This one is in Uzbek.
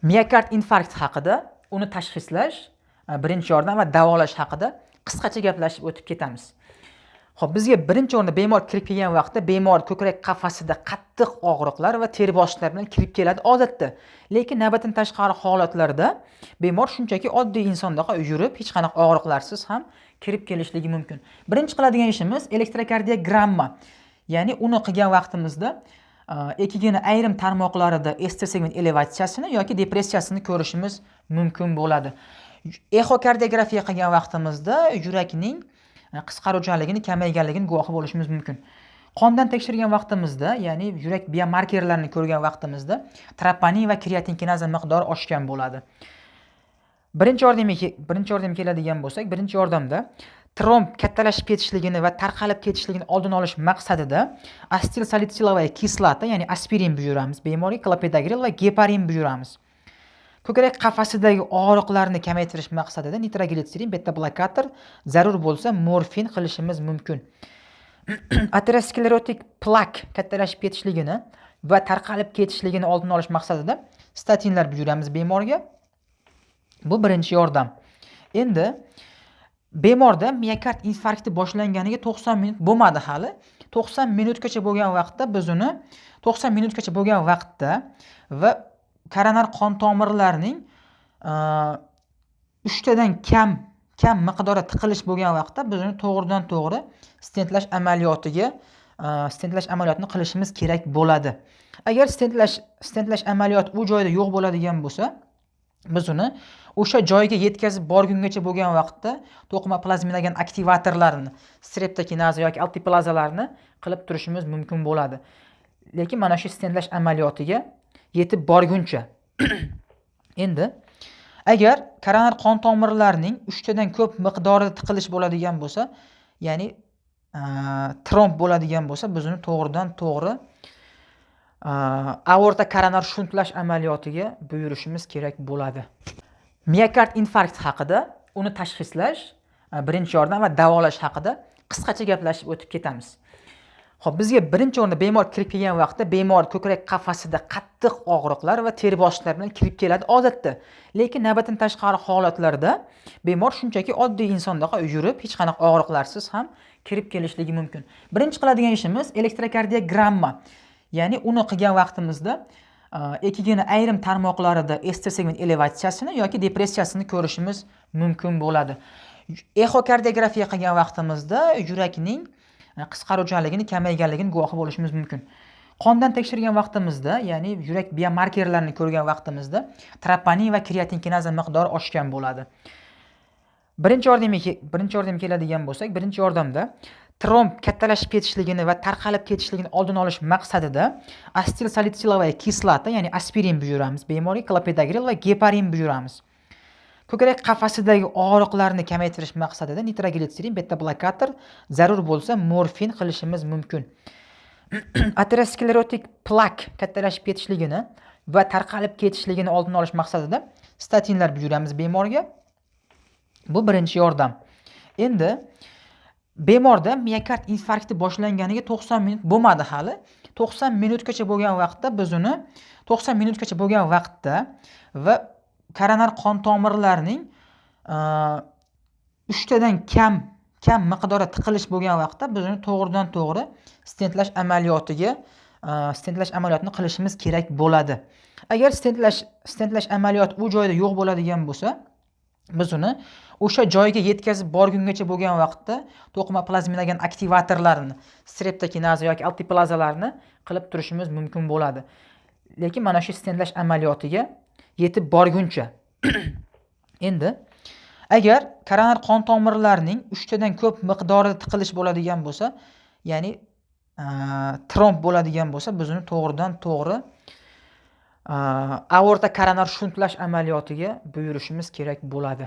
Miokard infarkti haqida, uni tashxislash, birinchi yordam va davolash haqida qisqacha gaplashib o'tib ketamiz. Xo'p, bizga birinchi o'rinda bemor kirib kelgan vaqtda bemor ko'krak qafasida qattiq og'riqlar va teri bosishlar bilan kirib keladi odatda. Lekin navbatdan tashqari holatlarda bemor shunchaki oddiy insondaqa yurib, hech qanaqa og'riqlarsiz ham kirib kelishligi mumkin. Birinchi qiladigan ishimiz elektrokardiogramma. Ya'ni uni qilgan vaqtimizda EKG'ni ayrim tarmoqlarida ST segment elevatsiyasini yoki depressiyasini ko'rishimiz mumkin bo'ladi. Exokardiografiya qilgan vaqtimizda yurakning qisqaruvchanligini kamayganligini guvohi bo'lishimiz mumkin. Qondan tekshirgan vaqtimizda, ya'ni yurak biomarkerlarini ko'rgan vaqtimizda troponin va kreatin kinaza miqdori oshgan bo'ladi. Birinchi yordamga keladigan bo'lsak, birinchi yordamda tromb kattalashib ketishligini va tarqalib ketishligini oldini olish maqsadida asetil salitsiliy kislota, ya'ni aspirin buyuramiz. Bemorga klopidogrel va geparin buyuramiz. Ko'krak qafasidagi og'riqlarni kamaytirish maqsadida nitroglitserin, beta blokator, zarur bo'lsa morfin qilishimiz mumkin. Aterosklerotik plak kattalashib ketishligini va tarqalib ketishligini oldini olish maqsadida statinlar buyuramiz bemorga. Bu birinchi yordam. Endi bemorda miokard infarkti boshlanganiga 90 minut bo'lmadi hali. 90 minutgacha bo'lgan vaqtda biz uni 90 minutgacha bo'lgan vaqtda va koronar qon tomirlarining 3 tadan kam miqdorda tiqilish bo'lgan vaqtda biz uni to'g'ridan to'g'ri stentlash amaliyotini qilishimiz kerak bo'ladi. Agar stentlash amaliyoti u joyda yo'q bo'ladigan bo'lsa, biz uni o'sha joyga yetkazib borgungacha bo'lgan vaqtda to'qima plazminagan aktivatorlarni, streptokinaza yoki altiplazalarni qilib turishimiz mumkin bo'ladi. Lekin mana shu stentlash amaliyotiga yetib borguncha. Endi agar koronar qon tomirlarining 3 tadan ko'p miqdorida tiqilish bo'ladigan bo'lsa, ya'ni tromb bo'ladigan bo'lsa, biz uni to'g'ridan to'g'ri aorta koronar shuntlash amaliyotiga buyurishimiz kerak bo'ladi. Miokard infarkti haqida, uni tashxislash, birinchi yordam va davolash haqida qisqacha gaplashib o'tib ketamiz. Xo'p, bizga birinchi o'rinda bemor kirib kelgan vaqtda bemor ko'krak qafasida qattiq og'riqlar va teri bosishlar bilan kirib keladi odatda. Lekin navbatdan tashqari holatlarda bemor shunchaki oddiy insondaqa yurib, hech qanaqa og'riqlarsiz ham kirib kelishligi mumkin. Birinchi qiladigan ishimiz elektrokardiogramma. Ya'ni uni qilgan vaqtimizda EKG'ni ayrim tarmoqlarida ST segment elevatsiyasini yoki depressiyasini ko'rishimiz mumkin bo'ladi. Exokardiografiya qilgan vaqtimizda yurakning qisqaruvchanligini kamayganligini guvohi bo'lishimiz mumkin. Qondan tekshirgan vaqtimizda, ya'ni yurak biomarkerlarini ko'rgan vaqtimizda troponin va kreatin kinaza miqdori oshgan bo'ladi. Birinchi yordamga keladigan bo'lsak, birinchi yordamda tromb kattalashib ketishligini va tarqalib ketishligini oldini olish maqsadida asetil salitsiliy kislota, ya'ni aspirin buyuramiz. Bemorga klopidogrel va geparin buyuramiz. Ko'krak qafasidagi og'riqlarni kamaytirish maqsadida nitroglitserin, beta blokator, zarur bo'lsa morfin qilishimiz mumkin. Aterosklerotik plak kattalashib ketishligini va tarqalib ketishligini oldini olish maqsadida statinlar buyuramiz bemorga. Bu birinchi yordam. Endi bemorda miokard infarkti boshlanganiga 90 minut bo'lmadi hali. 90 minutgacha bo'lgan vaqtda biz uni 90 minutgacha bo'lgan vaqtda va koronar qon tomirlarining 3 tadan kam miqdorda tiqilish bo'lgan vaqtda biz uni to'g'ridan to'g'ri stentlash amaliyotini qilishimiz kerak bo'ladi. Agar stentlash amaliyoti u joyda yo'q bo'ladigan bo'lsa, biz uni o'sha joyga yetkazib borgungacha bo'lgan vaqtda to'qima plazminagan aktivatorlarni, streptokinaza yoki altiplazalarni qilib turishimiz mumkin bo'ladi. Lekin mana shu stentlash amaliyotiga yetib borguncha. Endi agar koronar qon tomirlarining 3 tadan ko'p miqdorida tiqilish bo'ladigan bo'lsa, ya'ni tromb bo'ladigan bo'lsa, biz uni to'g'ridan to'g'ri aorta koronar shuntlash amaliyotiga buyurishimiz kerak bo'ladi.